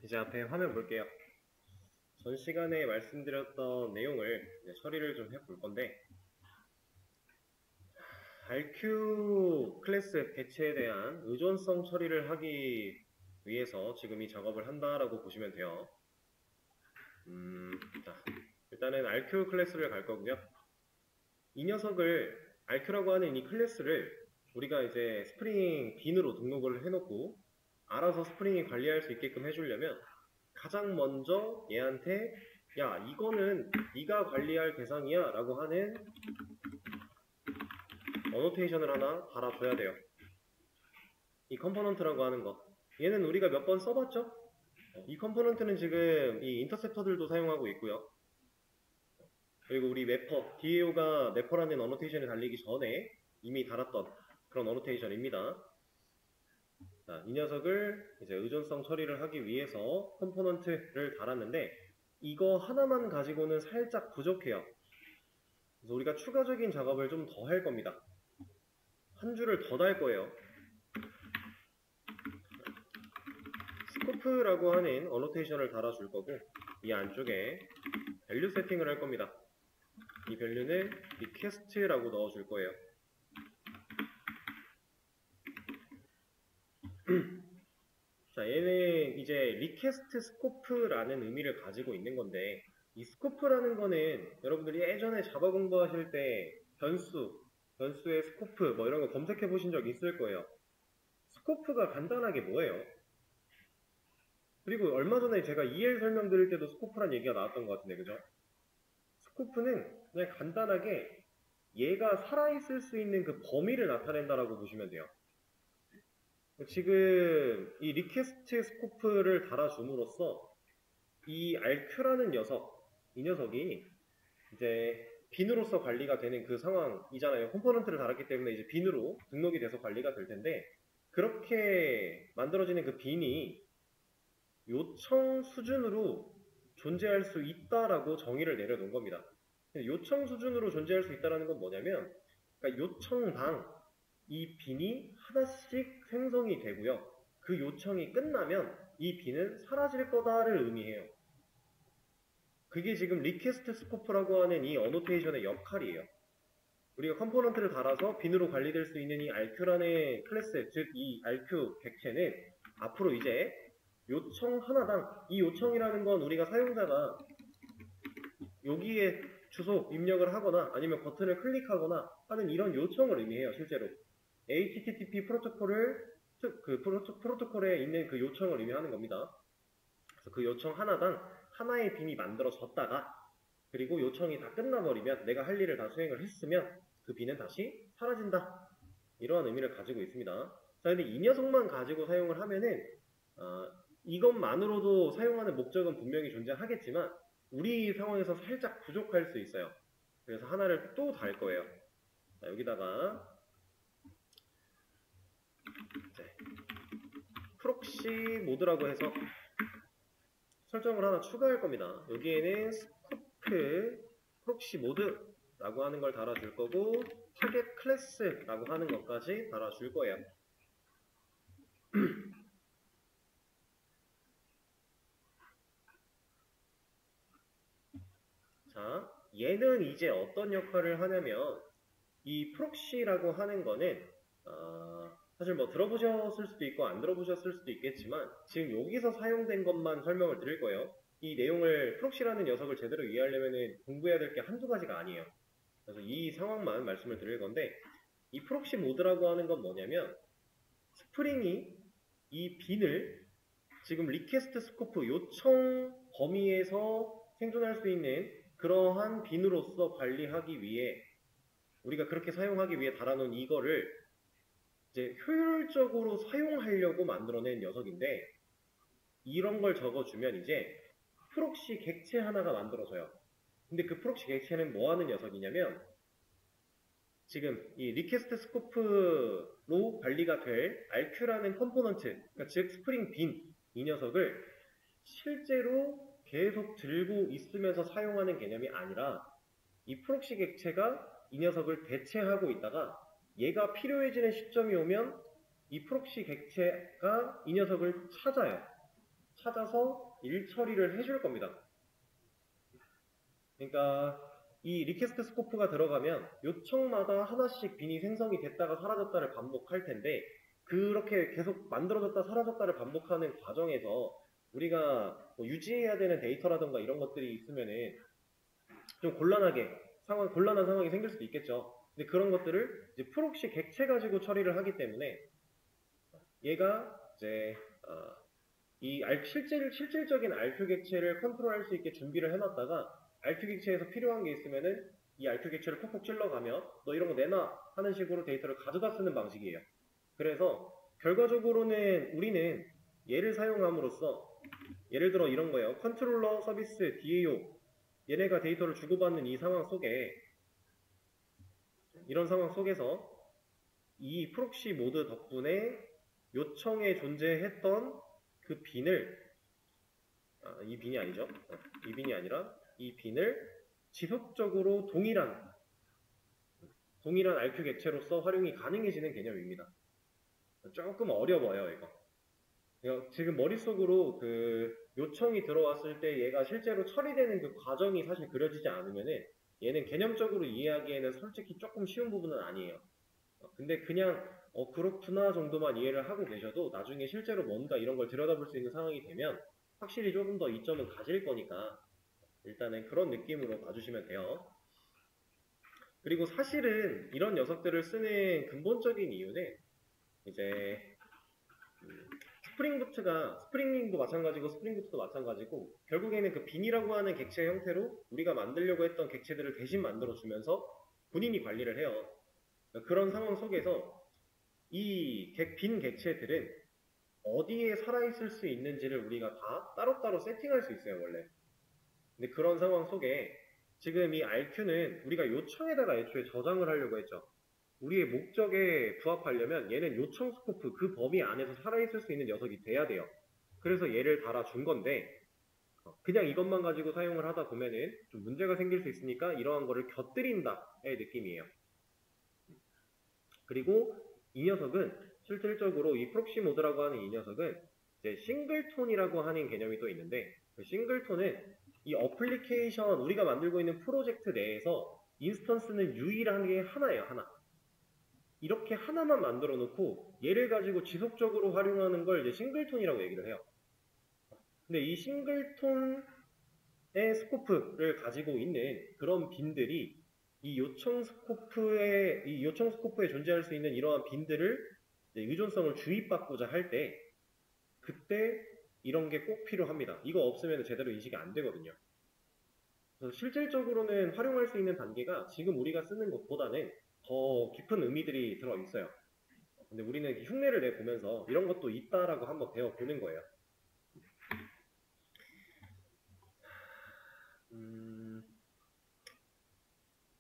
이제 앞에 화면 볼게요. 전 시간에 말씀드렸던 내용을 처리를 좀 해볼 건데, RQ 클래스 객체에 대한 의존성 처리를 하기 위해서 지금 이 작업을 한다라고 보시면 돼요. 자, 일단은 RQ 클래스를 갈 거고요. 이 녀석을 RQ라고 하는 이 클래스를 우리가 이제 스프링 빈으로 등록을 해놓고 알아서 스프링이 관리할 수 있게끔 해주려면 가장 먼저 얘한테 야 이거는 네가 관리할 대상이야 라고 하는 어노테이션을 하나 달아줘야 돼요. 이 컴포넌트라고 하는 거, 얘는 우리가 몇 번 써봤죠? 이 컴포넌트는 지금 이 인터셉터들도 사용하고 있고요. 그리고 우리 매퍼, DAO가 매퍼라는 어노테이션을 달리기 전에 이미 달았던 그런 어노테이션입니다. 자, 이 녀석을 이제 의존성 처리를 하기 위해서 컴포넌트를 달았는데 이거 하나만 가지고는 살짝 부족해요. 그래서 우리가 추가적인 작업을 좀 더 할 겁니다. 한 줄을 더 달 거예요. 스코프라고 하는 어노테이션을 달아줄 거고 이 안쪽에 밸류 세팅을 할 겁니다. 이 밸류는 리퀘스트라고 넣어줄 거예요. 자, 얘는 이제 리퀘스트 스코프라는 의미를 가지고 있는 건데 이 스코프라는 거는 여러분들이 예전에 자바 공부하실 때 변수의 스코프 뭐 이런 거 검색해 보신 적 있을 거예요. 스코프가 간단하게 뭐예요? 그리고 얼마 전에 제가 EL 설명드릴 때도 스코프란 얘기가 나왔던 것 같은데, 그죠? 스코프는 그냥 간단하게 얘가 살아있을 수 있는 그 범위를 나타낸다라고 보시면 돼요. 지금 이 리퀘스트 스코프를 달아줌으로써 이 RQ라는 이 녀석이 이제 빈으로서 관리가 되는 그 상황이잖아요. 컴포넌트를 달았기 때문에 이제 빈으로 등록이 돼서 관리가 될 텐데, 그렇게 만들어지는 그 빈이 요청 수준으로 존재할 수 있다라고 정의를 내려놓은 겁니다. 요청 수준으로 존재할 수 있다는 건 뭐냐면, 그러니까 요청당 이 빈이 하나씩 생성이 되고요. 그 요청이 끝나면 이 빈은 사라질 거다를 의미해요. 그게 지금 리퀘스트 스코프라고 하는 이 어노테이션의 역할이에요. 우리가 컴포넌트를 달아서 빈으로 관리될 수 있는 이 RQ라는 클래스, 즉 이 RQ 객체는 앞으로 이제 요청 하나당, 이 요청이라는 건 우리가 사용자가 여기에 주소 입력을 하거나 아니면 버튼을 클릭하거나 하는 이런 요청을 의미해요. 실제로 HTTP 프로토콜을 그 프로토콜에 있는 그 요청을 의미하는 겁니다. 그래서 그 요청 하나당 하나의 빈이 만들어졌다가 그리고 요청이 다 끝나버리면 내가 할 일을 다 수행을 했으면 그 빈은 다시 사라진다. 이러한 의미를 가지고 있습니다. 자, 근데 이 녀석만 가지고 사용을 하면은 이것만으로도 사용하는 목적은 분명히 존재하겠지만 우리 상황에서 살짝 부족할 수 있어요. 그래서 하나를 또 달 거예요. 자, 여기다가 프록시 모드라고 해서 설정을 하나 추가할 겁니다. 여기에는 스코프 프록시 모드라고 하는 걸 달아줄 거고 타겟 클래스라고 하는 것까지 달아줄 거예요. 자, 얘는 이제 어떤 역할을 하냐면 이 프록시라고 하는 거는 사실 뭐 들어보셨을 수도 있고 안 들어보셨을 수도 있겠지만 지금 여기서 사용된 것만 설명을 드릴 거예요. 이 내용을 프록시라는 녀석을 제대로 이해하려면 공부해야 될 게 한두 가지가 아니에요. 그래서 이 상황만 말씀을 드릴 건데 이 프록시 모드라고 하는 건 뭐냐면 스프링이 이 빈을 지금 리퀘스트 스코프 요청 범위에서 생존할 수 있는 그러한 빈으로서 관리하기 위해 우리가 그렇게 사용하기 위해 달아놓은 이거를 이제 효율적으로 사용하려고 만들어낸 녀석인데 이런 걸 적어주면 이제 프록시 객체 하나가 만들어져요. 근데 그 프록시 객체는 뭐 하는 녀석이냐면 지금 이 리퀘스트 스코프로 관리가 될 RQ라는 컴포넌트, 그러니까 즉 스프링 빈 이 녀석을 실제로 계속 들고 있으면서 사용하는 개념이 아니라 이 프록시 객체가 이 녀석을 대체하고 있다가 얘가 필요해지는 시점이 오면 이 프록시 객체가 이 녀석을 찾아요. 찾아서 일 처리를 해줄 겁니다. 그러니까 이 리퀘스트 스코프가 들어가면 요청마다 하나씩 빈이 생성이 됐다가 사라졌다를 반복할 텐데, 그렇게 계속 만들어졌다 사라졌다를 반복하는 과정에서 우리가 뭐 유지해야 되는 데이터라던가 이런 것들이 있으면은 좀 곤란한 상황이 생길 수도 있겠죠. 근데 그런 것들을 이제 프록시 객체 가지고 처리를 하기 때문에 얘가 이제 이 실질적인 RQ 객체를 컨트롤할 수 있게 준비를 해놨다가 RQ 객체에서 필요한 게 있으면은 이 RQ 객체를 콕콕 찔러가며 너 이런 거 내놔 하는 식으로 데이터를 가져다 쓰는 방식이에요. 그래서 결과적으로는 우리는 얘를 사용함으로써 예를 들어 이런 거예요. 컨트롤러 서비스 DAO 얘네가 데이터를 주고받는 이 상황 속에 이런 상황 속에서 이 프록시 모드 덕분에 요청에 존재했던 그 빈을 이 빈이 아니죠. 이 빈이 아니라 이 빈을 지속적으로 동일한 RQ 객체로서 활용이 가능해지는 개념입니다. 조금 어려워요, 이거. 지금 머릿속으로 그 요청이 들어왔을 때 얘가 실제로 처리되는 그 과정이 사실 그려지지 않으면은 얘는 개념적으로 이해하기에는 솔직히 조금 쉬운 부분은 아니에요. 근데 그냥 그렇구나 정도만 이해를 하고 계셔도 나중에 실제로 뭔가 이런 걸 들여다볼 수 있는 상황이 되면 확실히 조금 더 이점은 가질 거니까 일단은 그런 느낌으로 봐주시면 돼요. 그리고 사실은 이런 녀석들을 쓰는 근본적인 이유는 이제 스프링도 마찬가지고 스프링부트도 마찬가지고 결국에는 그 빈이라고 하는 객체 형태로 우리가 만들려고 했던 객체들을 대신 만들어주면서 본인이 관리를 해요. 그런 상황 속에서 이 빈 객체들은 어디에 살아있을 수 있는지를 우리가 다 따로따로 세팅할 수 있어요, 원래. 근데 그런 상황 속에 지금 이 RQ는 우리가 요청에다가 애초에 저장을 하려고 했죠. 우리의 목적에 부합하려면 얘는 요청 스코프 그 범위 안에서 살아있을 수 있는 녀석이 돼야 돼요. 그래서 얘를 달아준 건데 그냥 이것만 가지고 사용을 하다 보면은 좀 문제가 생길 수 있으니까 이러한 거를 곁들인다의 느낌이에요. 그리고 이 녀석은 실질적으로 이 프록시 모드라고 하는 이 녀석은 이제 싱글톤이라고 하는 개념이 또 있는데 그 싱글톤은 이 어플리케이션 우리가 만들고 있는 프로젝트 내에서 인스턴스는 유일한 게 하나예요, 하나. 이렇게 하나만 만들어 놓고 얘를 가지고 지속적으로 활용하는 걸 이제 싱글톤이라고 얘기를 해요. 근데 이 싱글톤의 스코프를 가지고 있는 그런 빈들이 이 요청 스코프에 존재할 수 있는 이러한 빈들을 의존성을 주입받고자 할 때 그때 이런 게 꼭 필요합니다. 이거 없으면 제대로 인식이 안 되거든요. 그래서 실질적으로는 활용할 수 있는 단계가 지금 우리가 쓰는 것보다는 더 깊은 의미들이 들어있어요. 근데 우리는 흉내를 내보면서 이런 것도 있다라고 한번 배워보는 거예요.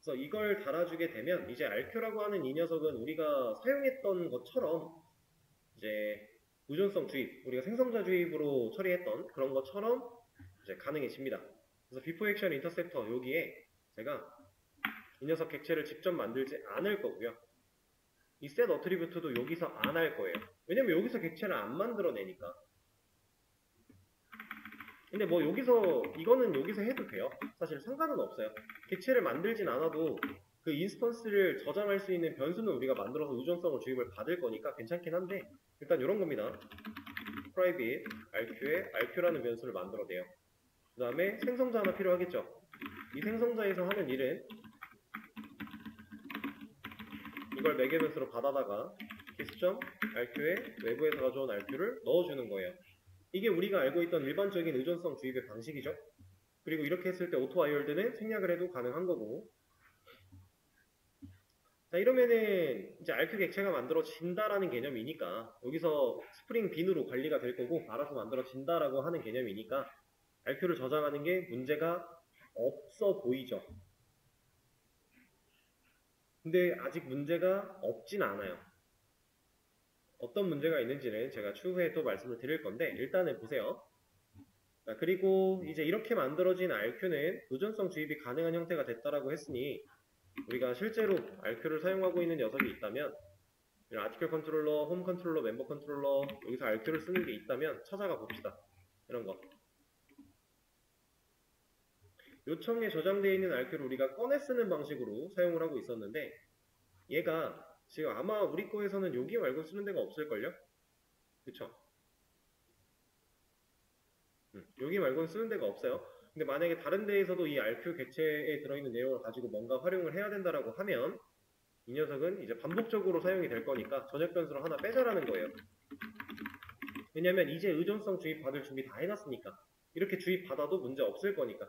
그래서 이걸 달아주게 되면 이제 RQ라고 하는 이 녀석은 우리가 사용했던 것처럼 이제 의존성 주입, 우리가 생성자 주입으로 처리했던 그런 것처럼 이제 가능해집니다. 그래서 before action interceptor 여기에 제가 이 녀석 객체를 직접 만들지 않을 거고요. 이 set attribute도 여기서 안 할 거예요. 왜냐면 여기서 객체를 안 만들어내니까. 근데 뭐 이거는 여기서 해도 돼요. 사실 상관은 없어요. 객체를 만들진 않아도 그 인스턴스를 저장할 수 있는 변수는 우리가 만들어서 의존성을 주입을 받을 거니까 괜찮긴 한데 일단 이런 겁니다. private RQ에 RQ라는 변수를 만들어내요. 그 다음에 생성자 하나 필요하겠죠. 이 생성자에서 하는 일은 이걸 매개 변수로 받아다가 kiss.rq에 외부에서 가져온 RQ를 넣어주는 거예요. 이게 우리가 알고 있던 일반적인 의존성 주입의 방식이죠. 그리고 이렇게 했을 때 오토 와이어드는 생략을 해도 가능한 거고. 자, 이러면은 이제 RQ 객체가 만들어진다라는 개념이니까 여기서 스프링 빈으로 관리가 될 거고 알아서 만들어진다라고 하는 개념이니까 RQ를 저장하는 게 문제가 없어 보이죠. 근데 아직 문제가 없진 않아요. 어떤 문제가 있는지는 제가 추후에 또 말씀을 드릴 건데 일단은 보세요. 자, 그리고 이제 이렇게 만들어진 RQ는 의존성 주입이 가능한 형태가 됐다라고 했으니 우리가 실제로 RQ를 사용하고 있는 녀석이 있다면 아티클 컨트롤러, 홈 컨트롤러, 멤버 컨트롤러 여기서 RQ를 쓰는 게 있다면 찾아가 봅시다. 이런 거. 요청에 저장되어 있는 RQ를 우리가 꺼내 쓰는 방식으로 사용을 하고 있었는데 얘가 지금 아마 우리 거에서는 여기 말고 쓰는 데가 없을걸요? 그쵸? 여기 말고는 쓰는 데가 없어요. 근데 만약에 다른 데에서도 이 RQ 객체에 들어있는 내용을 가지고 뭔가 활용을 해야 된다라고 하면 이 녀석은 이제 반복적으로 사용이 될 거니까 전역 변수를 하나 빼자라는 거예요. 왜냐면 이제 의존성 주입 받을 준비 다 해놨으니까. 이렇게 주입 받아도 문제 없을 거니까.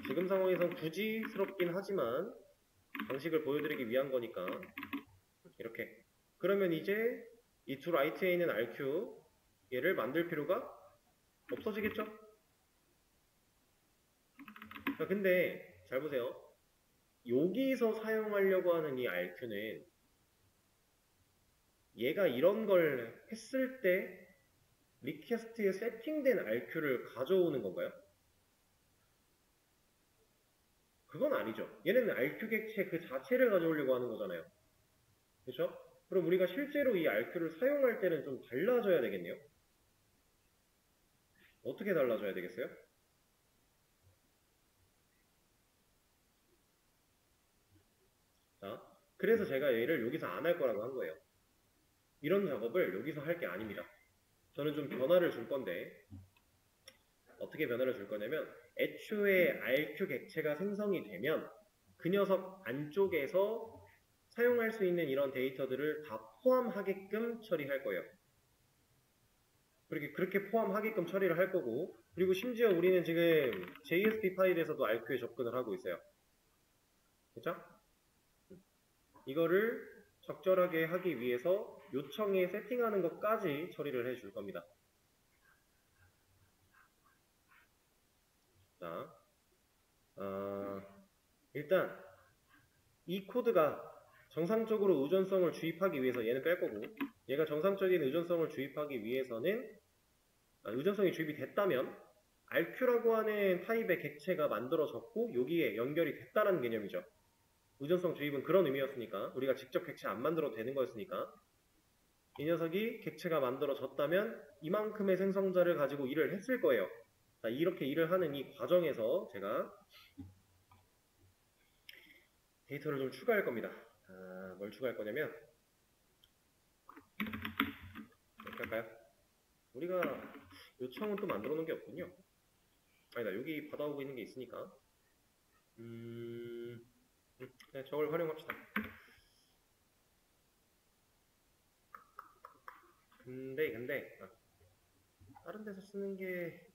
지금 상황에선 굳이스럽긴 하지만 방식을 보여드리기 위한 거니까 이렇게. 그러면 이제 이 두 라이트에 있는 RQ 얘를 만들 필요가 없어지겠죠? 자, 근데 잘 보세요. 여기서 사용하려고 하는 이 RQ는 얘가 이런 걸 했을 때 리퀘스트에 세팅된 RQ를 가져오는 건가요? 그건 아니죠. 얘네는 RQ 객체 그 자체를 가져오려고 하는 거잖아요. 그렇죠? 그럼 우리가 실제로 이 RQ를 사용할 때는 좀 달라져야 되겠네요. 어떻게 달라져야 되겠어요? 자, 그래서 제가 얘를 여기서 안 할 거라고 한 거예요. 이런 작업을 여기서 할 게 아닙니다. 저는 좀 변화를 줄 건데 어떻게 변화를 줄 거냐면 애초에 RQ 객체가 생성이 되면 그 녀석 안쪽에서 사용할 수 있는 이런 데이터들을 다 포함하게끔 처리할 거예요. 그렇게 포함하게끔 처리를 할 거고, 그리고 심지어 우리는 지금 JSP 파일에서도 RQ에 접근을 하고 있어요. 그쵸? 이거를 적절하게 하기 위해서 요청에 세팅하는 것까지 처리를 해줄 겁니다. 자, 일단 이 코드가 정상적으로 의존성을 주입하기 위해서 얘는 뺄 거고, 얘가 정상적인 의존성을 주입하기 위해서는 의존성이 주입이 됐다면 RQ라고 하는 타입의 객체가 만들어졌고 여기에 연결이 됐다는 개념이죠. 의존성 주입은 그런 의미였으니까, 우리가 직접 객체 안 만들어도 되는 거였으니까 이 녀석이 객체가 만들어졌다면 이만큼의 생성자를 가지고 일을 했을 거예요. 자, 이렇게 일을 하는 이 과정에서 제가 데이터를 좀 추가할 겁니다. 뭘 추가할 거냐면 이렇게 할까요? 우리가 요청은 또 만들어 놓은 게 없군요. 아니다, 여기 받아오고 있는 게 있으니까 네, 저걸 활용합시다. 근데 다른 데서 쓰는 게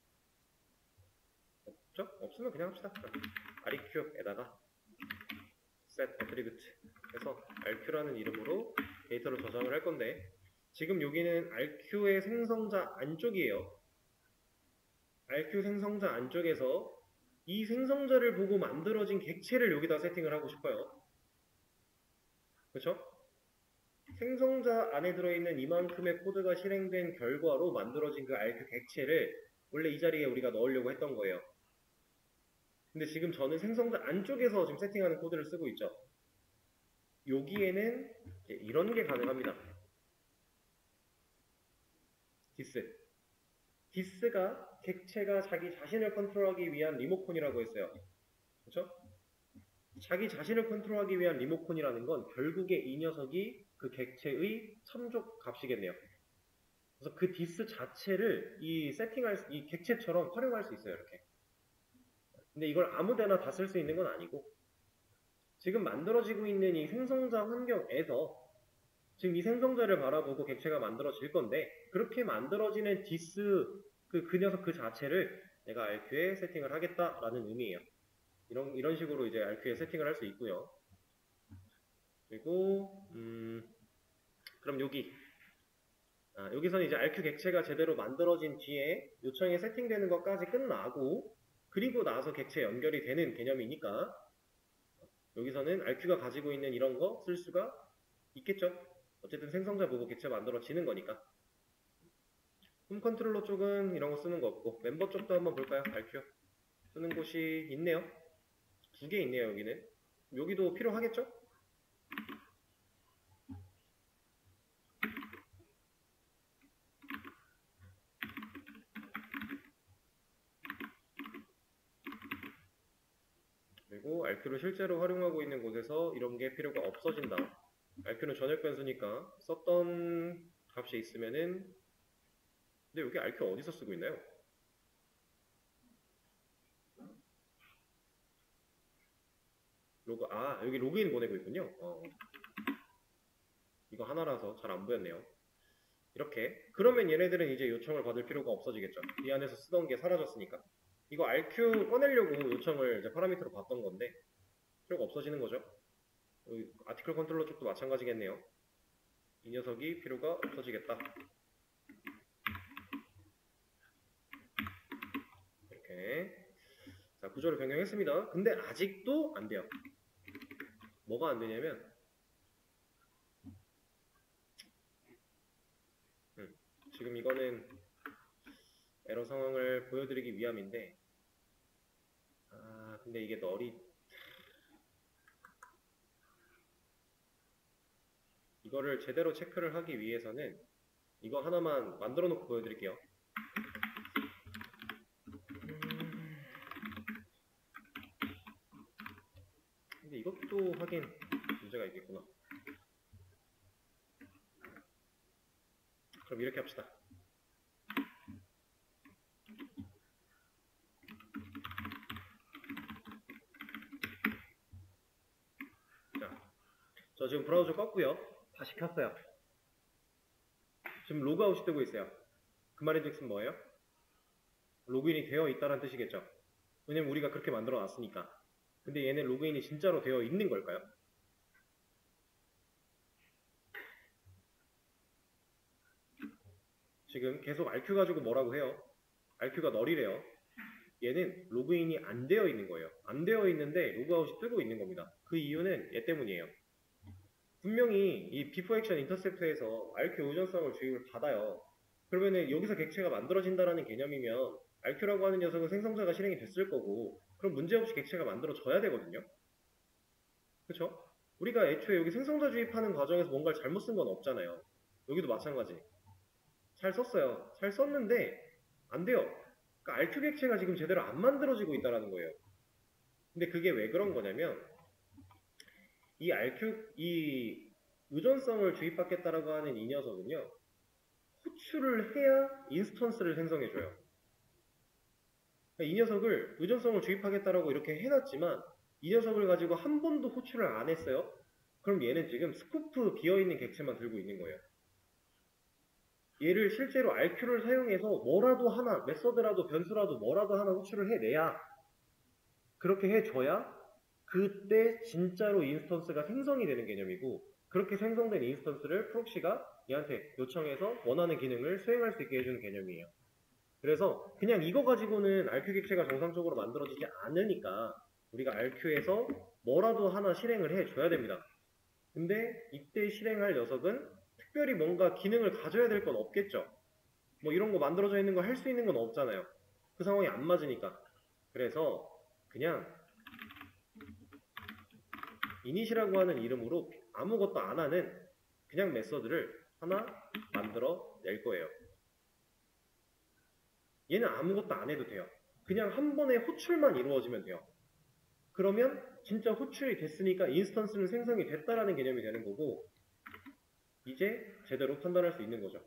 없죠? 없으면 그냥 합시다. REQ에다가 set attribute 해서 RQ라는 이름으로 데이터를 저장을 할 건데 지금 여기는 RQ의 생성자 안쪽이에요. RQ 생성자 안쪽에서 이 생성자를 보고 만들어진 객체를 여기다 세팅을 하고 싶어요. 그렇죠? 생성자 안에 들어있는 이만큼의 코드가 실행된 결과로 만들어진 그 RQ 객체를 원래 이 자리에 우리가 넣으려고 했던 거예요. 근데 지금 저는 생성자 안쪽에서 지금 세팅하는 코드를 쓰고 있죠. 여기에는 이런 게 가능합니다. 디스가 객체가 자기 자신을 컨트롤하기 위한 리모컨이라고 했어요. 그렇죠? 자기 자신을 컨트롤하기 위한 리모컨이라는 건 결국에 이 녀석이 그 객체의 참족 값이겠네요. 그래서 그 디스 자체를 이 객체처럼 활용할 수 있어요. 이렇게. 근데 이걸 아무데나 다 쓸 수 있는 건 아니고 지금 만들어지고 있는 이 생성자 환경에서 지금 이 생성자를 바라보고 객체가 만들어질 건데 그렇게 만들어지는 디스 그 녀석 그 자체를 내가 RQ에 세팅을 하겠다라는 의미예요. 이런 식으로 이제 RQ에 세팅을 할 수 있고요. 그리고 그럼 여기서는 이제 RQ 객체가 제대로 만들어진 뒤에 요청에 세팅되는 것까지 끝나고 그리고 나서 객체 연결이 되는 개념이니까 여기서는 RQ가 가지고 있는 이런 거 쓸 수가 있겠죠. 어쨌든 생성자 보고 객체 만들어지는 거니까. 홈 컨트롤러 쪽은 이런 거 쓰는 거 없고 멤버 쪽도 한번 볼까요? RQ 쓰는 곳이 있네요. 2개 있네요. 여기는. 여기도 필요하겠죠? RQ를 실제로 활용하고 있는 곳에서 이런 게 필요가 없어진다. RQ는 전역 변수니까 썼던 값이 있으면은, 근데 여기 RQ 어디서 쓰고 있나요? 여기 로그인 보내고 있군요. 이거 하나라서 잘 안 보였네요. 이렇게. 그러면 얘네들은 이제 요청을 받을 필요가 없어지겠죠. 이 안에서 쓰던 게 사라졌으니까. 이거 RQ 꺼내려고 요청을 이제 파라미터로 봤던 건데, 필요가 없어지는 거죠. 아티클 컨트롤러 쪽도 마찬가지겠네요. 이 녀석이 필요가 없어지겠다. 이렇게. 자, 구조를 변경했습니다. 근데 아직도 안 돼요. 뭐가 안 되냐면, 지금 이거는 에러 상황을 보여드리기 위함인데, 근데 이게 널이, 이거를 제대로 체크를 하기 위해서는 이거 하나만 만들어 놓고 보여드릴게요. 근데 이것도 하긴 문제가 있겠구나. 그럼 이렇게 합시다. 자, 저 지금 브라우저 껐고요. 다시 켰어요. 지금 로그아웃이 뜨고 있어요. 그 말인즉슨 뭐예요? 로그인이 되어 있다는 뜻이겠죠. 왜냐면 우리가 그렇게 만들어 놨으니까. 근데 얘는 로그인이 진짜로 되어 있는 걸까요? 지금 계속 RQ 가지고 뭐라고 해요? RQ가 널이래요. 얘는 로그인이 안 되어 있는 거예요. 안 되어 있는데 로그아웃이 뜨고 있는 겁니다. 그 이유는 얘 때문이에요. 분명히 이 before action intercept에서 RQ 의존성을 주입을 받아요. 그러면은 여기서 객체가 만들어진다라는 개념이면 RQ라고 하는 녀석은 생성자가 실행이 됐을 거고, 그럼 문제없이 객체가 만들어져야 되거든요. 그쵸? 우리가 애초에 여기 생성자 주입하는 과정에서 뭔가를 잘못 쓴 건 없잖아요. 여기도 마찬가지. 잘 썼어요. 잘 썼는데 안 돼요. 그러니까 RQ 객체가 지금 제대로 안 만들어지고 있다는 거예요. 근데 그게 왜 그런 거냐면, 이 의존성을 주입받겠다라고 하는 이 녀석은요, 호출을 해야 인스턴스를 생성해줘요. 그러니까 이 녀석을 의존성을 주입하겠다라고 이렇게 해놨지만, 이 녀석을 가지고 한 번도 호출을 안 했어요? 그럼 얘는 지금 스코프 비어있는 객체만 들고 있는 거예요. 얘를 실제로 RQ를 사용해서 뭐라도 하나, 메서드라도 변수라도 뭐라도 하나 호출을 해내야, 그렇게 해줘야 그때 진짜로 인스턴스가 생성이 되는 개념이고, 그렇게 생성된 인스턴스를 프록시가 얘한테 요청해서 원하는 기능을 수행할 수 있게 해주는 개념이에요. 그래서 그냥 이거 가지고는 RQ 객체가 정상적으로 만들어지지 않으니까 우리가 RQ에서 뭐라도 하나 실행을 해줘야 됩니다. 근데 이때 실행할 녀석은 특별히 뭔가 기능을 가져야 될 건 없겠죠. 뭐 이런 거 만들어져 있는 거 할 수 있는 건 없잖아요. 그 상황이 안 맞으니까. 그래서 그냥 이닛이라고 하는 이름으로 아무것도 안 하는 그냥 메서드를 하나 만들어 낼 거예요. 얘는 아무것도 안 해도 돼요. 그냥 한 번에 호출만 이루어지면 돼요. 그러면 진짜 호출이 됐으니까 인스턴스는 생성이 됐다라는 개념이 되는 거고, 이제 제대로 판단할 수 있는 거죠.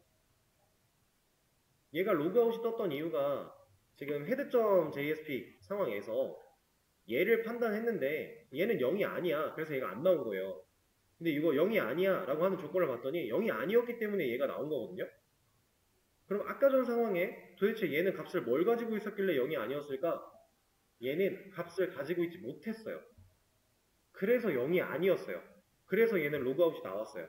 얘가 로그아웃이 떴던 이유가 지금 head.jsp 상황에서 얘를 판단했는데 얘는 0이 아니야. 그래서 얘가 안 나온 거예요. 근데 이거 0이 아니야 라고 하는 조건을 봤더니 0이 아니었기 때문에 얘가 나온 거거든요. 그럼 아까 전 상황에 도대체 얘는 값을 뭘 가지고 있었길래 0이 아니었을까? 얘는 값을 가지고 있지 못했어요. 그래서 0이 아니었어요. 그래서 얘는 로그아웃이 나왔어요.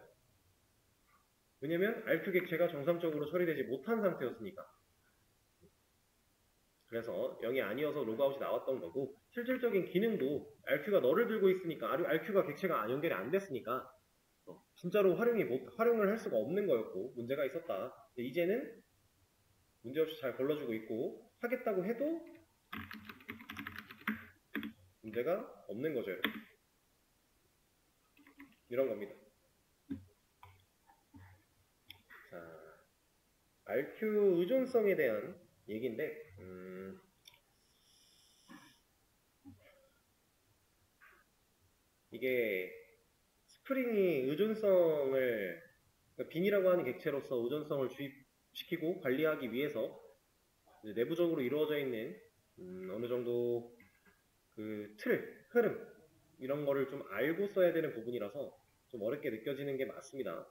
왜냐면 RQ 객체가 정상적으로 처리되지 못한 상태였으니까. 그래서 0이 아니어서 로그아웃이 나왔던 거고, 실질적인 기능도 RQ가 너를 들고 있으니까, RQ가 객체가 연결이 안 됐으니까 진짜로 활용을 할 수가 없는 거였고 문제가 있었다. 근데 이제는 문제없이 잘 걸러주고 있고 하겠다고 해도 문제가 없는 거죠. 이런 겁니다. 자, RQ 의존성에 대한 얘기인데, 이게 스프링이 의존성을, 그러니까 빈이라고 하는 객체로서 의존성을 주입시키고 관리하기 위해서 이제 내부적으로 이루어져 있는 어느 정도 그 흐름 이런 거를 좀 알고 써야 되는 부분이라서 좀 어렵게 느껴지는 게 맞습니다.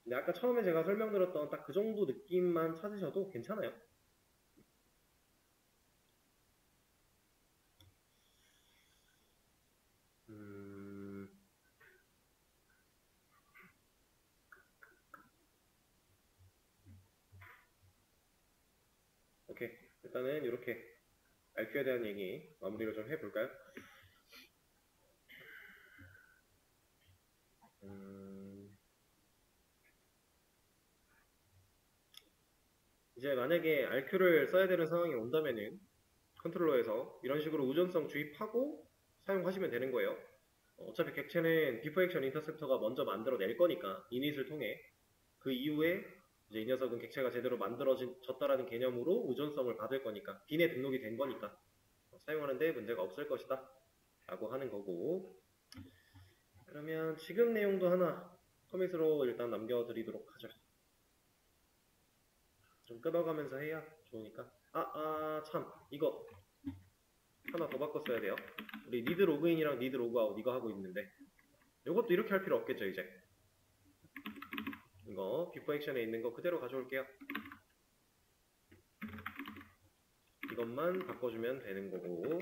근데 아까 처음에 제가 설명드렸던 딱 그 정도 느낌만 찾으셔도 괜찮아요. 오케이. 일단은 이렇게 RQ에 대한 얘기 마무리를 좀 해볼까요? 이제 만약에 RQ를 써야 되는 상황이 온다면은 컨트롤러에서 이런 식으로 의존성 주입하고 사용하시면 되는 거예요. 어차피 객체는 비포 액션 인터셉터가 먼저 만들어낼 거니까 이닛을 통해 그 이후에 이제 이 녀석은 객체가 제대로 만들어졌다라는 개념으로 의존성을 받을 거니까 빈에 등록이 된 거니까 사용하는데 문제가 없을 것이다 라고 하는 거고, 그러면 지금 내용도 하나 커밋으로 일단 남겨드리도록 하죠. 좀 끊어가면서 해야 좋으니까. 참 이거 하나 더 바꿨어야 돼요. 우리 need 로그인이랑 need 로그아웃 이거 하고 있는데 이것도 이렇게 할 필요 없겠죠. 이제 이거 비포 액션에 있는 거 그대로 가져올게요. 이것만 바꿔주면 되는 거고,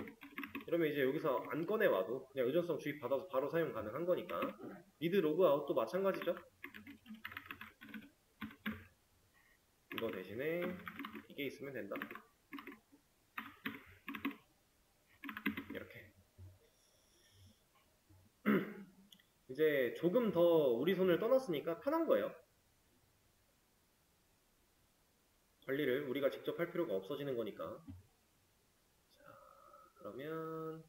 그러면 이제 여기서 안 꺼내와도 그냥 의존성 주입 받아서 바로 사용 가능한 거니까 need 로그아웃도 마찬가지죠. 이거 대신에 이게 있으면 된다. 이렇게 이제 조금 더 우리 손을 떠났으니까 편한 거예요. 관리를 우리가 직접 할 필요가 없어지는 거니까. 자, 그러면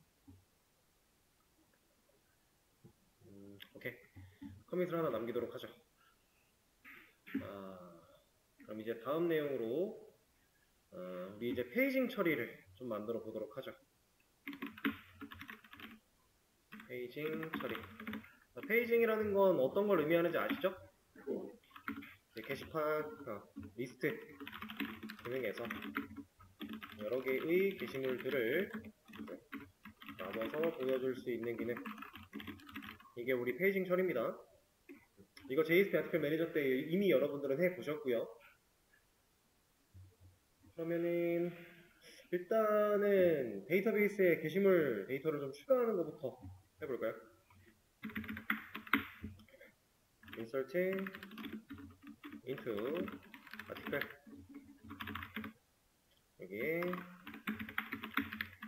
오케이. 커밋을 하나 남기도록 하죠. 그럼 이제 다음 내용으로 우리 이제 페이징 처리를 좀 만들어 보도록 하죠. 페이징 처리. 페이징이라는 건 어떤 걸 의미하는지 아시죠? 이제 게시판 리스트 기능에서 여러 개의 게시물들을 나눠서 보여줄 수 있는 기능, 이게 우리 페이징 처리입니다. 이거 JSP 아티클 매니저 때 이미 여러분들은 해보셨고요. 그러면은 일단은 데이터베이스에 게시물 데이터를 좀 추가하는 것부터 해볼까요? inserting into article, 여기에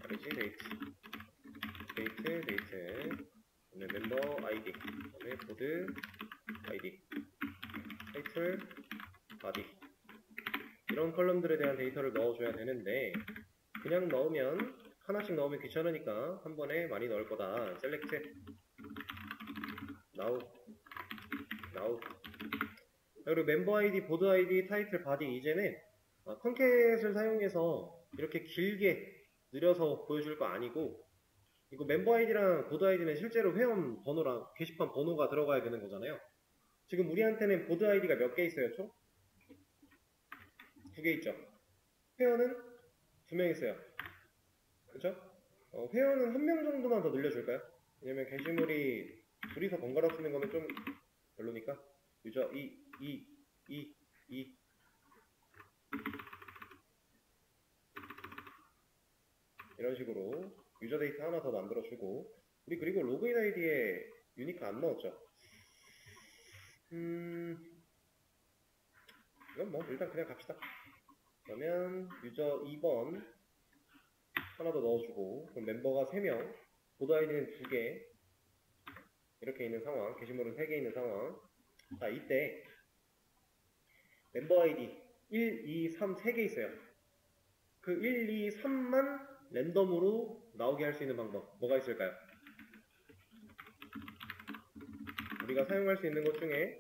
rg date, 멤버 id, 그다음에 보드 id, 타이틀, body, 이런 컬럼들에 대한 데이터를 넣어줘야 되는데 그냥 넣으면 하나씩 넣으면 귀찮으니까 한 번에 많이 넣을 거다. select now. 그리고 멤버 아이디, 보드 아이디, 타이틀, 바디, 이제는 컨캣을 사용해서 이렇게 길게 느려서 보여줄 거 아니고, 이거 멤버 아이디랑 보드 아이디는 실제로 회원 번호랑 게시판 번호가 들어가야 되는 거잖아요. 지금 우리한테는 보드 아이디가 몇 개 있어요, 총? 2개 있죠. 회원은 2명 있어요. 그쵸? 회원은 1명 정도만 더 늘려줄까요? 왜냐면 게시물이 둘이서 번갈아 쓰는 거는 좀 별로니까. 유저 2 이런 식으로 유저 데이터 하나 더 만들어주고, 우리 그리고 로그인 아이디에 유니크 안 넣었죠? 이건 뭐 일단 그냥 갑시다. 그러면 유저 2번 하나 더 넣어주고, 그럼 멤버가 3명, 보드 아이디는 2개 이렇게 있는 상황, 게시물은 3개 있는 상황. 자, 이때 멤버 아이디 1, 2, 3, 3개 있어요. 그 1, 2, 3만 랜덤으로 나오게 할 수 있는 방법 뭐가 있을까요? 우리가 사용할 수 있는 것 중에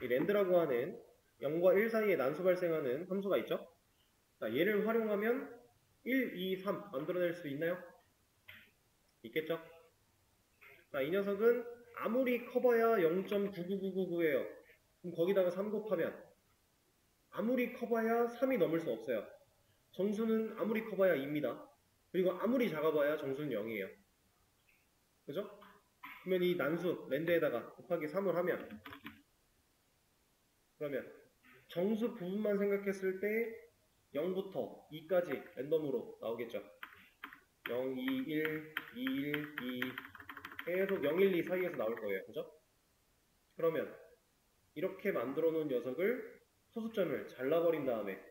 이 랜드라고 하는 0과 1 사이에 난수 발생하는 함수가 있죠? 자, 얘를 활용하면 1, 2, 3 만들어낼 수 있나요? 있겠죠? 자, 이 녀석은 아무리 커봐야 0.99999예요. 그럼 거기다가 3 곱하면 아무리 커봐야 3이 넘을 수 없어요. 정수는 아무리 커봐야 2입니다. 그리고 아무리 작아봐야 정수는 0이에요. 그죠? 그러면 이 난수 랜드에다가 곱하기 3을 하면 그러면 정수 부분만 생각했을 때 0부터 2까지 랜덤으로 나오겠죠. 0, 2, 1, 2, 1, 2 계속 0, 1, 2 사이에서 나올 거예요. 그죠? 그러면 이렇게 만들어 놓은 녀석을 소수점을 잘라버린 다음에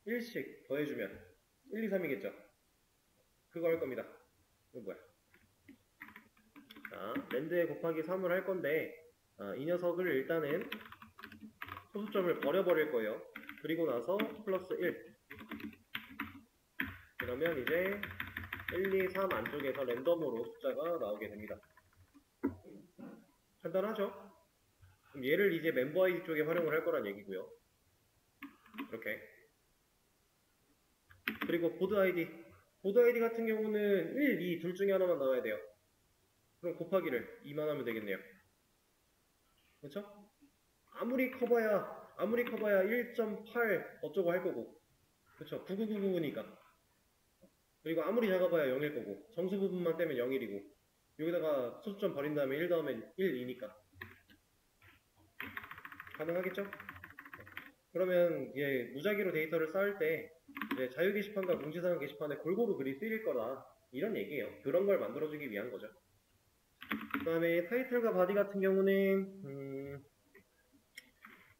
1씩 더해주면 1, 2, 3이겠죠. 그거 할 겁니다. 이거 뭐야? 자, 랜드에 곱하기 3을 할 건데 이 녀석을 일단은 소수점을 버려버릴 거예요. 그리고 나서 플러스 1 그러면 이제 1, 2, 3 안쪽에서 랜덤으로 숫자가 나오게 됩니다. 간단하죠? 그럼 얘를 이제 멤버 아이디 쪽에 활용을 할 거란 얘기고요. 이렇게. 그리고 보드 아이디. 보드 아이디 같은 경우는 1, 2 둘 중에 하나만 나와야 돼요. 그럼 곱하기를 2만 하면 되겠네요. 그렇죠? 아무리 커봐야 1.8 어쩌고 할 거고. 그렇죠? 9999니까. 그리고 아무리 작아봐야 0일 거고. 정수 부분만 떼면 0일이고. 여기다가 소수점 버린 다음에 1 더하면 1, 2니까. 가능하겠죠? 그러면 이제 무작위로 데이터를 쌓을 때 이제 자유 게시판과 공지사항 게시판에 골고루 글이 쓰일 거다 이런 얘기예요. 그런 걸 만들어주기 위한 거죠. 그 다음에 타이틀과 바디 같은 경우는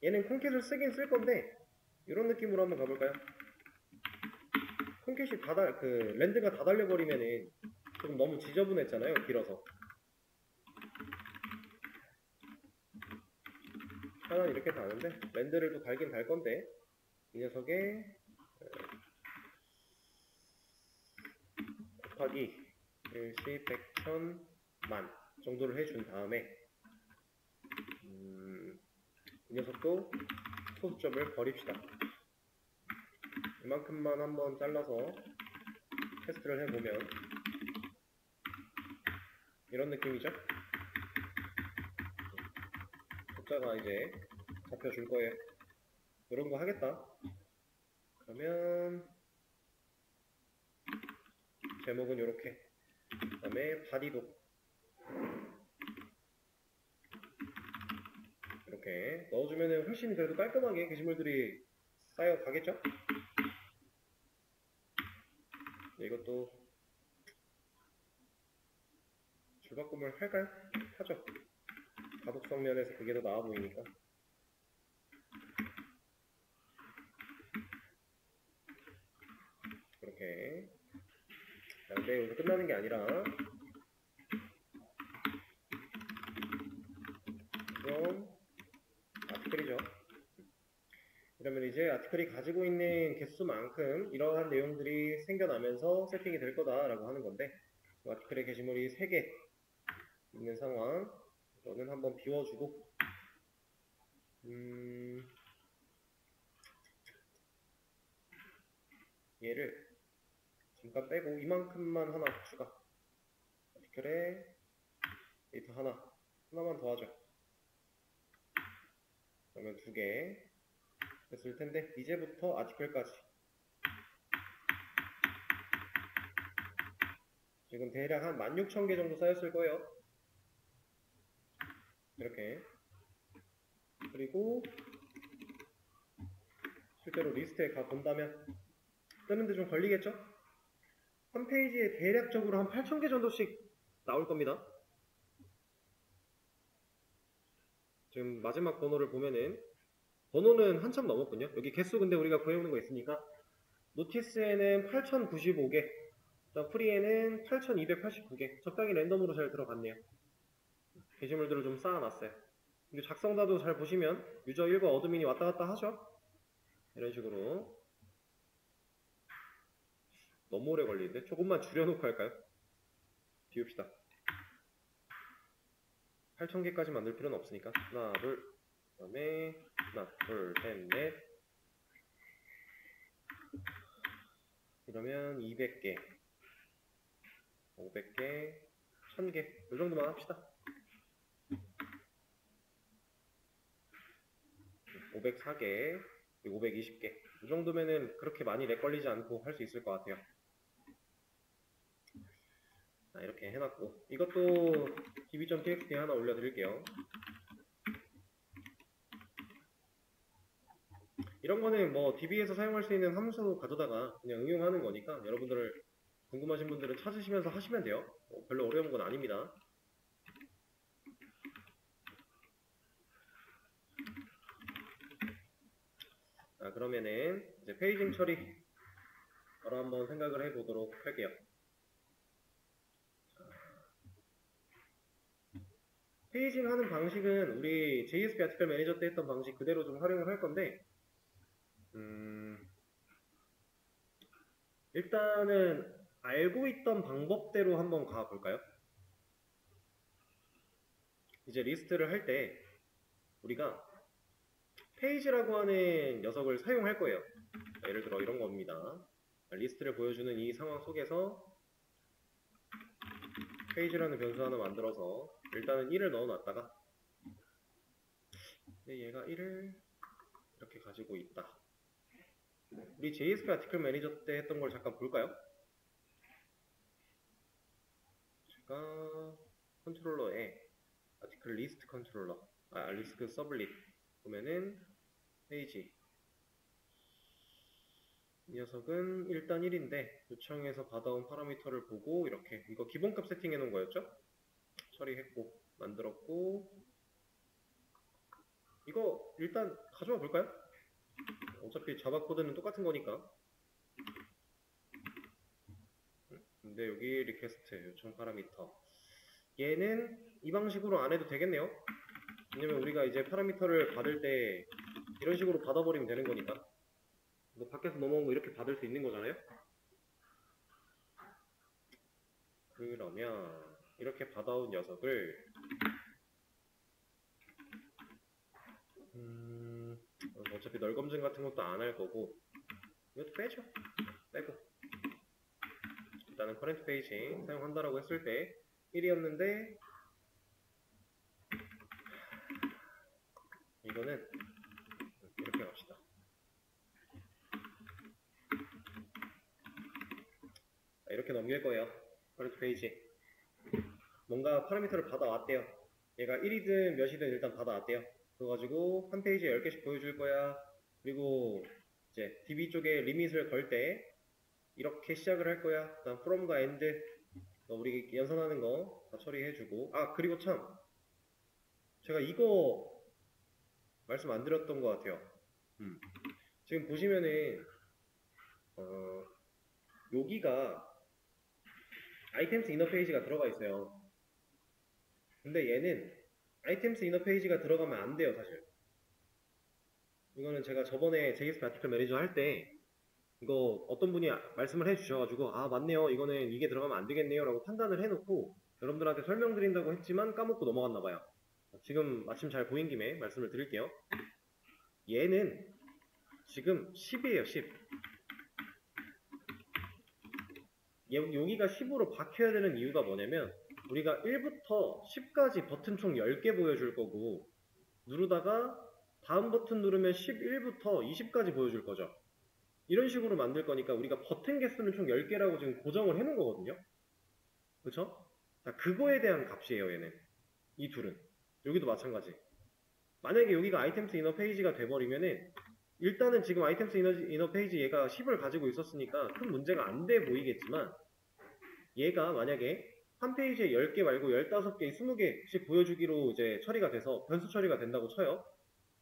얘는 콩캣을 쓰긴 쓸 건데 이런 느낌으로 한번 가볼까요? 콩캣이 랜드가 다 달려버리면은 조금 너무 지저분했잖아요. 길어서. 하나는 이렇게 다는데 랜드를 또 달긴 달 건데 이 녀석에 곱하기 일시 100, 1000, 만 정도를 해준 다음에 이 녀석도 소수점을 버립시다. 이만큼만 한번 잘라서 테스트를 해보면 이런 느낌이죠? 숫자가 이제 잡혀줄 거예요. 이런 거 하겠다. 그러면 제목은 이렇게. 그 다음에 바디도 이렇게 넣어주면 훨씬 그래도 깔끔하게 게시물들이 쌓여가겠죠? 이것도 줄바꿈을 할까요? 하죠. 가독성 면에서 그게 더 나아 보이니까. 이렇게. 근데 여기서 끝나는 게 아니라 이건 아티클이죠. 이러면 이제 아티클이 가지고 있는 개수만큼 이러한 내용들이 생겨나면서 세팅이 될 거다라고 하는 건데 아티클의 게시물이 3개 있는 상황. 저는 한번 비워주고 얘를 잠깐 빼고 이만큼만 하나 추가. 아티클에 데이터 하나만 더 하죠. 그러면 2개 됐을 텐데 이제부터 아티클까지 지금 대략 한 16,000개 정도 쌓였을 거예요. 이렇게. 그리고 실제로 리스트에 가본다면 뜨는데 좀 걸리겠죠? 한 페이지에 대략적으로 한 8,000개 정도씩 나올 겁니다. 지금 마지막 번호를 보면은 번호는 한참 넘었군요. 여기 개수 근데 우리가 구해오는 거 있으니까 노티스에는 8,095개 프리에는 8,289개 적당히 랜덤으로 잘 들어갔네요. 게시물들을 좀 쌓아놨어요. 근데 작성자도 잘 보시면 유저 1과 어드민이 왔다갔다 하죠. 이런 식으로. 너무 오래 걸리는데 조금만 줄여놓고 할까요? 비웁시다. 8,000개까지 만들 필요는 없으니까 하나 둘 그 다음에 하나 둘 셋 넷 이러면 200개 500개, 1000개 이 정도만 합시다. 504개, 520개 이 정도면은 그렇게 많이 렉 걸리지 않고 할 수 있을 것 같아요. 자, 이렇게 해놨고 이것도 db.txt 하나 올려드릴게요. 이런 거는 뭐 db에서 사용할 수 있는 함수 가져다가 그냥 응용하는 거니까 여러분들 궁금하신 분들은 찾으시면서 하시면 돼요. 별로 어려운 건 아닙니다. 자, 그러면은 이제 페이징 처리 바로 한번 생각을 해보도록 할게요. 페이징 하는 방식은 우리 JSP 아티클 매니저 때 했던 방식 그대로 좀 활용을 할 건데 일단은 알고 있던 방법대로 한번 가볼까요? 이제 리스트를 할 때 우리가 페이지라고 하는 녀석을 사용할 거예요. 예를 들어 이런 겁니다. 리스트를 보여주는 이 상황 속에서 페이지라는 변수 하나 만들어서 일단은 1을 넣어놨다가 얘가 1을 이렇게 가지고 있다. 우리 JSP 아티클 매니저 때 했던 걸 잠깐 볼까요? 제가 컨트롤러에 아티클 리스트 컨트롤러, 리스트 서블릿 보면은 페이지 이 녀석은 일단 1인데 요청해서 받아온 파라미터를 보고 이렇게 이거 기본값 세팅해 놓은 거였죠? 처리했고 만들었고 이거 일단 가져와 볼까요? 어차피 자바 코드는 똑같은 거니까. 근데 여기 리퀘스트 요청 파라미터 얘는 이 방식으로 안 해도 되겠네요. 왜냐면 우리가 이제 파라미터를 받을 때 이런 식으로 받아버리면 되는 거니까. 뭐 밖에서 넘어온 거 이렇게 받을 수 있는 거잖아요. 그러면 이렇게 받아온 녀석을 어차피 널 검증 같은 것도 안 할 거고 이것도 빼죠. 빼고 일단은 커렌트 페이지 사용한다라고 했을 때 1이었는데 이거는 이렇게 갑시다. 자, 이렇게 넘길 거예요. 커렌트 페이지 뭔가 파라미터를 받아왔대요. 얘가 1이든 몇이든 일단 받아왔대요. 그거 가지고 한 페이지에 10개씩 보여줄 거야. 그리고 이제 DB 쪽에 리밋을 걸 때 이렇게 시작을 할 거야. 그다음 from과 end 우리 연산하는 거 다 처리해주고 그리고 참 제가 이거 말씀 안 드렸던 것 같아요. 지금 보시면은 여기가 아이템스 이너 페이지가 들어가 있어요. 근데 얘는 아이템스 이너 페이지가 들어가면 안 돼요, 사실. 이거는 제가 저번에 JSP 아티클 매니저 할 때 이거 어떤 분이 말씀을 해주셔가지고 맞네요, 이거는 이게 들어가면 안 되겠네요 라고 판단을 해놓고 여러분들한테 설명드린다고 했지만 까먹고 넘어갔나봐요. 지금 마침 잘 보인 김에 말씀을 드릴게요. 얘는 지금 10이에요, 10. 여기가 10으로 박혀야 되는 이유가 뭐냐면 우리가 1부터 10까지 버튼 총 10개 보여줄 거고 누르다가 다음 버튼 누르면 11부터 20까지 보여줄 거죠. 이런 식으로 만들 거니까 우리가 버튼 개수는 총 10개라고 지금 고정을 해 놓은 거거든요. 그쵸? 자, 그거에 대한 값이에요, 얘는. 이 둘은. 여기도 마찬가지. 만약에 여기가 아이템스 이너 페이지가 돼버리면은 일단은 지금 아이템스 이너 페이지 얘가 10을 가지고 있었으니까 큰 문제가 안 돼 보이겠지만 얘가 만약에 한 페이지에 10개 말고 15개, 20개씩 보여주기로 이제 처리가 돼서 변수 처리가 된다고 쳐요.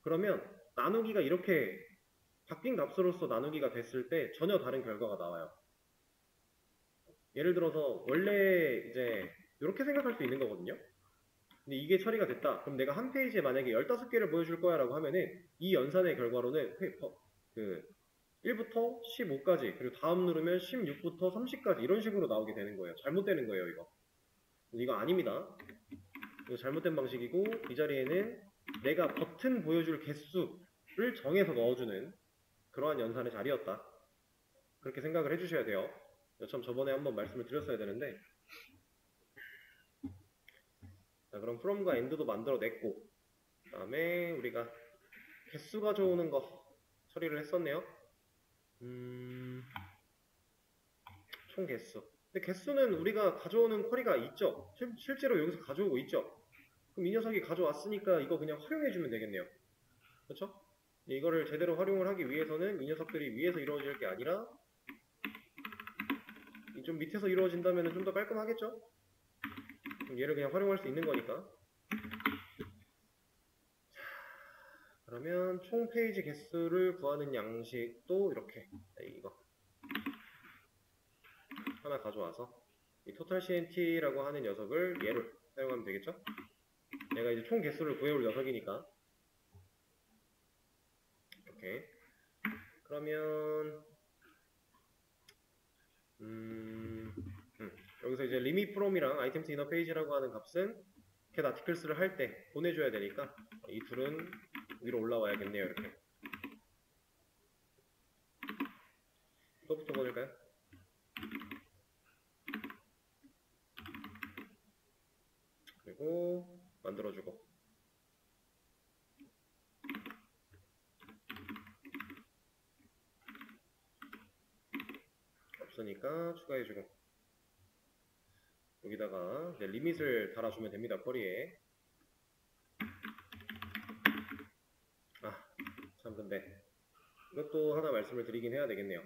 그러면 나누기가 이렇게 바뀐 값으로서 나누기가 됐을 때 전혀 다른 결과가 나와요. 예를 들어서 원래 이제 이렇게 생각할 수 있는 거거든요. 근데 이게 처리가 됐다. 그럼 내가 한 페이지에 만약에 15개를 보여줄 거야 라고 하면은 이 연산의 결과로는 1부터 15까지 그리고 다음 누르면 16부터 30까지 이런 식으로 나오게 되는 거예요. 잘못되는 거예요, 이거 아닙니다. 이거 잘못된 방식이고 이 자리에는 내가 버튼 보여줄 개수를 정해서 넣어주는 그러한 연산의 자리였다. 그렇게 생각을 해주셔야 돼요. 참 저번에 한번 말씀을 드렸어야 되는데 자, 그럼 from과 and도 만들어냈고, 그 다음에 우리가 개수 가져오는 거 처리를 했었네요. 총 개수. 근데 개수는 우리가 가져오는 쿼리가 있죠. 실제로 여기서 가져오고 있죠. 그럼 이 녀석이 가져왔으니까 이거 그냥 활용해주면 되겠네요. 그렇죠? 이거를 제대로 활용을 하기 위해서는 이 녀석들이 위에서 이루어질 게 아니라 좀 밑에서 이루어진다면 좀 더 깔끔하겠죠? 그럼 얘를 그냥 활용할 수 있는 거니까. 그러면 총 페이지 개수를 구하는 양식도 이렇게 이거 하나 가져와서 이 totalCNT라고 하는 녀석을 얘를 사용하면 되겠죠? 얘가 이제 총 개수를 구해올 녀석이니까. 이렇게. 그러면 여기서 이제 limit from이랑 items inner page라고 하는 값은 get articles를 할 때 보내줘야 되니까 이 둘은 위로 올라와야겠네요. 이렇게. 이거부터 보낼까요? 그리고 만들어주고 없으니까 추가해주고 여기다가 이제 리밋을 달아주면 됩니다. 쿼리에. 참 근데 이것도 하나 말씀을 드리긴 해야 되겠네요.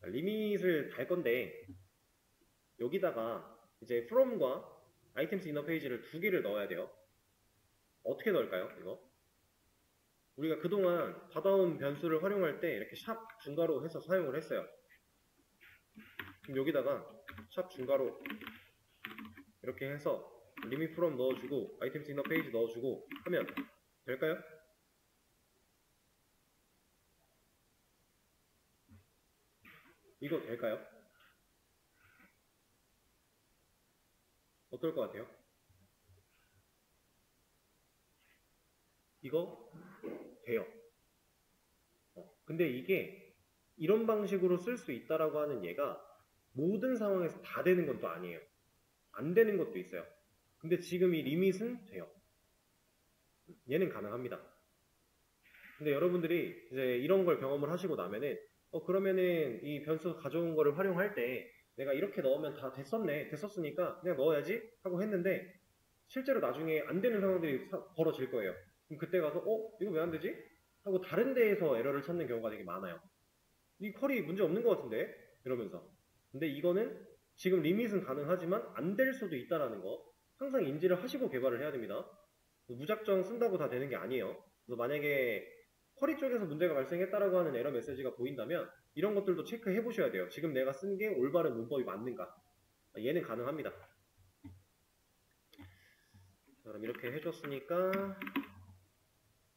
리밋을 달 건데 여기다가 이제 from과 items inner page를 두 개를 넣어야 돼요. 어떻게 넣을까요? 이거 우리가 그동안 받아온 변수를 활용할 때 이렇게 샵 중괄호 해서 사용을 했어요. 그럼 여기다가 샵 중괄호 이렇게 해서 limit from 넣어주고 items inner page 넣어주고 하면 될까요? 이거 될까요? 어떨 것 같아요? 이거 돼요. 근데 이게 이런 방식으로 쓸 수 있다라고 하는 얘가 모든 상황에서 다 되는 건 또 아니에요. 안 되는 것도 있어요. 근데 지금 이 리밋은 돼요. 얘는 가능합니다. 근데 여러분들이 이제 이런 걸 경험을 하시고 나면은 그러면은 이 변수 가져온 거를 활용할 때 내가 이렇게 넣으면 다 됐었으니까 그냥 넣어야지 하고 했는데 실제로 나중에 안 되는 상황들이 벌어질 거예요. 그럼 그때 가서 이거 왜 안 되지? 하고 다른 데에서 에러를 찾는 경우가 되게 많아요. 이 쿼리 문제 없는 것 같은데? 이러면서. 근데 이거는 지금 리밋은 가능하지만 안 될 수도 있다라는 거 항상 인지를 하시고 개발을 해야 됩니다. 무작정 쓴다고 다 되는 게 아니에요. 그래서 만약에 쿼리 쪽에서 문제가 발생했다라고 하는 에러 메시지가 보인다면 이런 것들도 체크해 보셔야 돼요. 지금 내가 쓴 게 올바른 문법이 맞는가. 얘는 가능합니다. 그럼 이렇게 해줬으니까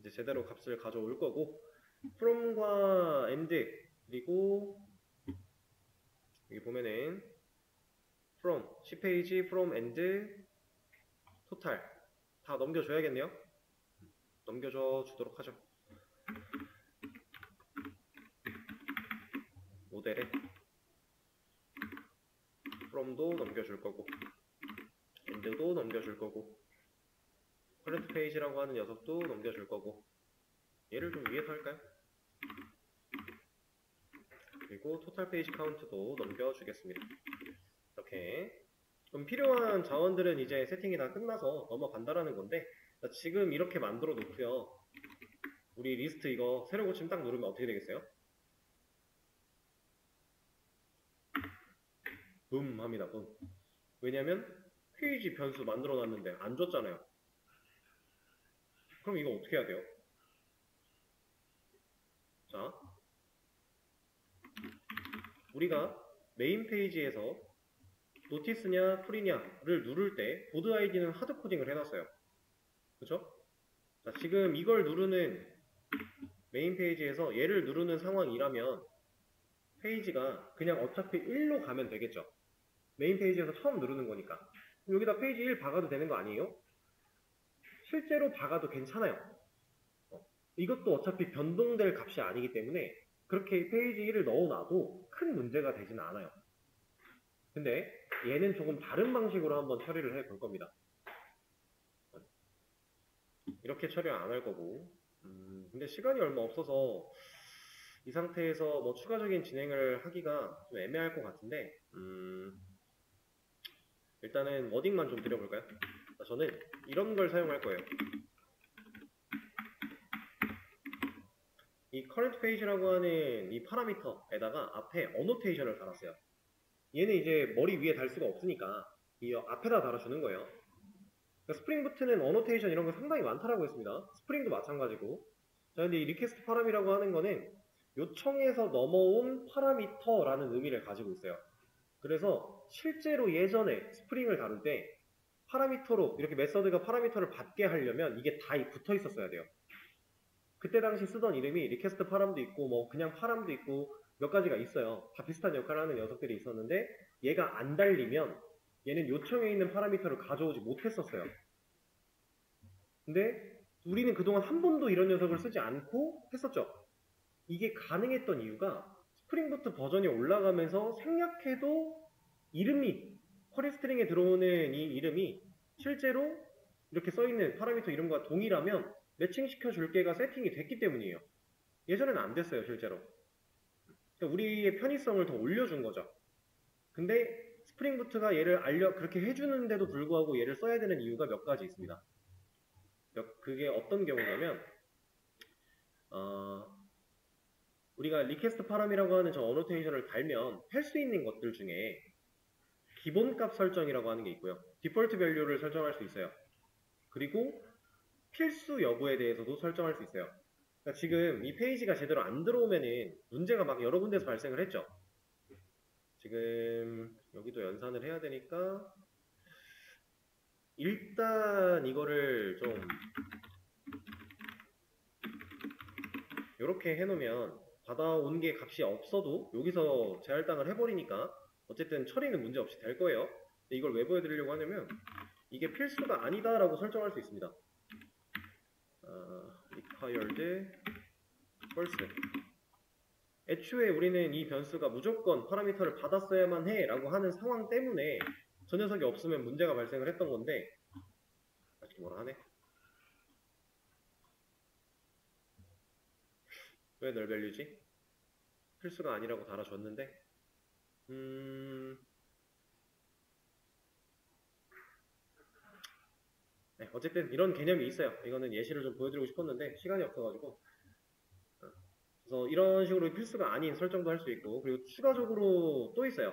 이제 제대로 값을 가져올 거고 from과 end 그리고 여기 보면은 from, 10페이지, from, end, total 다 넘겨줘야겠네요. 넘겨줘 주도록 하죠. 모델에 from도 넘겨줄 거고 end도 넘겨줄 거고 current page라고 하는 녀석도 넘겨줄 거고 얘를 좀 위에서 할까요? 그리고 total page count도 넘겨주겠습니다. 이렇게 그럼 필요한 자원들은 이제 세팅이 다 끝나서 넘어간다라는 건데 지금 이렇게 만들어 놓고요. 우리 리스트 이거 새로 고침 딱 누르면 어떻게 되겠어요? 붐 합니다. 붐. 왜냐면 페이지 변수 만들어 놨는데 안 줬잖아요. 그럼 이거 어떻게 해야 돼요? 자, 우리가 메인 페이지에서 노티스냐 프리냐를 누를 때 보드 아이디는 하드 코딩을 해놨어요. 그쵸? 자, 지금 이걸 누르는 메인 페이지에서 얘를 누르는 상황이라면 페이지가 그냥 어차피 1로 가면 되겠죠. 메인 페이지에서 처음 누르는 거니까. 여기다 페이지 1 박아도 되는 거 아니에요? 실제로 박아도 괜찮아요. 이것도 어차피 변동될 값이 아니기 때문에 그렇게 페이지 1을 넣어놔도 큰 문제가 되지는 않아요. 근데 얘는 조금 다른 방식으로 한번 처리를 해 볼 겁니다. 이렇게 처리를 안 할 거고. 근데 시간이 얼마 없어서 이 상태에서 뭐 추가적인 진행을 하기가 좀 애매할 것 같은데, 일단은 워딩만 좀 드려볼까요? 저는 이런 걸 사용할 거예요. 이 current page라고 하는 이 파라미터에다가 앞에 annotation을 달았어요. 얘는 이제 머리 위에 달 수가 없으니까 이 앞에다 달아주는 거예요. 그러니까 스프링부트는 annotation 이런 거 상당히 많다라고 했습니다. 스프링도 마찬가지고. 자, 근데 이 request 파람이라고 하는 거는 요청에서 넘어온 파라미터라는 의미를 가지고 있어요. 그래서 실제로 예전에 스프링을 다룰 때 파라미터로 이렇게 메서드가 파라미터를 받게 하려면 이게 다 붙어 있었어야 돼요. 그때 당시 쓰던 이름이 리퀘스트 파람도 있고 뭐 그냥 파람도 있고 몇 가지가 있어요. 다 비슷한 역할을 하는 녀석들이 있었는데 얘가 안 달리면 얘는 요청에 있는 파라미터를 가져오지 못했었어요. 근데 우리는 그동안 한 번도 이런 녀석을 쓰지 않고 했었죠. 이게 가능했던 이유가 스프링부트 버전이 올라가면서 생략해도 이름이 쿼리 스트링에 들어오는 이 이름이 실제로 이렇게 써있는 파라미터 이름과 동일하면 매칭시켜 줄 게가 세팅이 됐기 때문이에요. 예전에는 안 됐어요, 실제로. 그러니까 우리의 편의성을 더 올려준 거죠. 근데 스프링부트가 얘를 그렇게 해주는데도 불구하고 얘를 써야 되는 이유가 몇 가지 있습니다. 그게 어떤 경우냐면 우리가 리퀘스트 파람이라고 하는 저 어노테이션을 달면 할 수 있는 것들 중에 기본값 설정이라고 하는 게 있고요. 디폴트 밸류를 설정할 수 있어요. 그리고 필수 여부에 대해서도 설정할 수 있어요. 그러니까 지금 이 페이지가 제대로 안 들어오면은 문제가 막 여러 군데서 발생을 했죠. 지금 여기도 연산을 해야 되니까 일단 이거를 좀 이렇게 해놓으면 받아온 게 값이 없어도 여기서 재할당을 해버리니까 어쨌든 처리는 문제없이 될 거예요. 근데 이걸 왜 보여드리려고 하냐면 이게 필수가 아니다라고 설정할 수 있습니다. required false. 애초에 우리는 이 변수가 무조건 파라미터를 받았어야만 해 라고 하는 상황 때문에 저 녀석이 없으면 문제가 발생을 했던 건데 아직 뭐라 하네? 왜 널 밸류지? 필수가 아니라고 달아줬는데 네, 어쨌든 이런 개념이 있어요. 이거는 예시를 좀 보여드리고 싶었는데 시간이 없어가지고 그래서 이런 식으로 필수가 아닌 설정도 할 수 있고 그리고 추가적으로 또 있어요.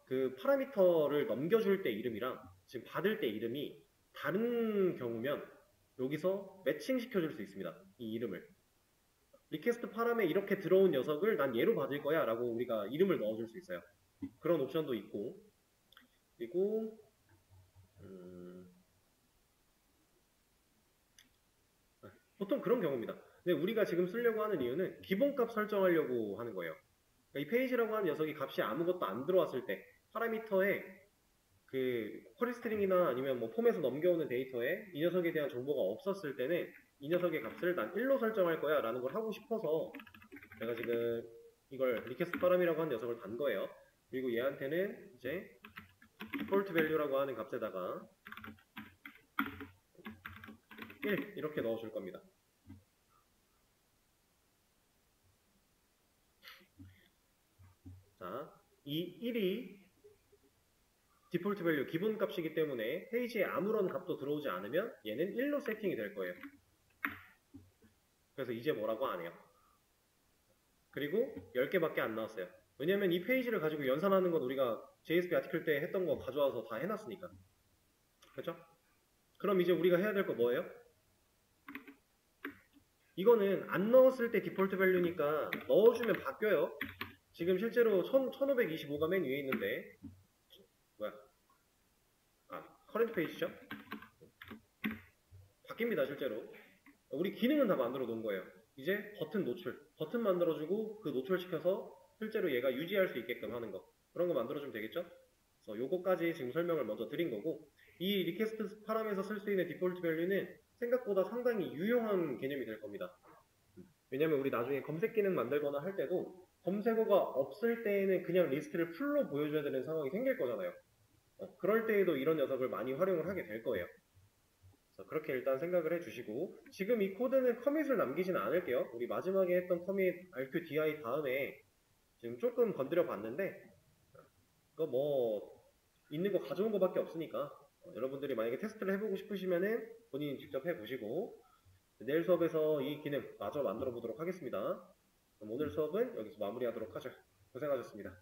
그 파라미터를 넘겨줄 때 이름이랑 지금 받을 때 이름이 다른 경우면 여기서 매칭 시켜줄 수 있습니다. 이 이름을 리퀘스트 파람에 이렇게 들어온 녀석을 난 얘로 받을 거야 라고 우리가 이름을 넣어줄 수 있어요. 그런 옵션도 있고 그리고 보통 그런 경우입니다. 근데 우리가 지금 쓰려고 하는 이유는 기본값 설정하려고 하는 거예요. 그러니까 이 페이지라고 하는 녀석이 값이 아무것도 안 들어왔을 때 파라미터에 그 쿼리 스트링이나 아니면 뭐 폼에서 넘겨오는 데이터에 이 녀석에 대한 정보가 없었을 때는 이 녀석의 값을 난 1로 설정할 거야 라는 걸 하고 싶어서 내가 지금 이걸 리퀘스트 파람이라고 하는 녀석을 단 거예요. 그리고 얘한테는 이제 디폴트 밸류라고 하는 값에다가 1 이렇게 넣어줄 겁니다. 자, 이 1이 디폴트 밸류 기본 값이기 때문에 페이지에 아무런 값도 들어오지 않으면 얘는 1로 세팅이 될 거예요. 그래서 이제 뭐라고 안 해요. 그리고 10개밖에 안 나왔어요. 왜냐면 이 페이지를 가지고 연산하는 건 우리가 JSP 아티클 때 했던 거 가져와서 다 해놨으니까. 그렇죠? 그럼 이제 우리가 해야 될 거 뭐예요? 이거는 안 넣었을 때 디폴트 밸류니까 넣어주면 바뀌어요. 지금 실제로 1525가 맨 위에 있는데 뭐야? 커런트 페이지죠? 바뀝니다 실제로. 우리 기능은 다 만들어 놓은 거예요. 이제 버튼 노출, 버튼 만들어주고 그 노출시켜서 실제로 얘가 유지할 수 있게끔 하는 거 그런 거 만들어주면 되겠죠? 그래서 요거까지 지금 설명을 먼저 드린 거고 이 리퀘스트 파람에서 쓸 수 있는 디폴트 밸류는 생각보다 상당히 유용한 개념이 될 겁니다. 왜냐면 우리 나중에 검색 기능 만들거나 할 때도 검색어가 없을 때에는 그냥 리스트를 풀로 보여줘야 되는 상황이 생길 거잖아요. 그럴 때에도 이런 녀석을 많이 활용을 하게 될 거예요. 그래서 그렇게 일단 생각을 해주시고, 지금 이 코드는 커밋을 남기진 않을게요. 우리 마지막에 했던 커밋 RQDI 다음에 지금 조금 건드려 봤는데, 그거 뭐 있는 거 가져온 거밖에 없으니까 여러분들이 만약에 테스트를 해보고 싶으시면은 본인이 직접 해보시고, 내일 수업에서 이 기능 마저 만들어 보도록 하겠습니다. 그럼 오늘 수업은 여기서 마무리하도록 하죠. 고생하셨습니다.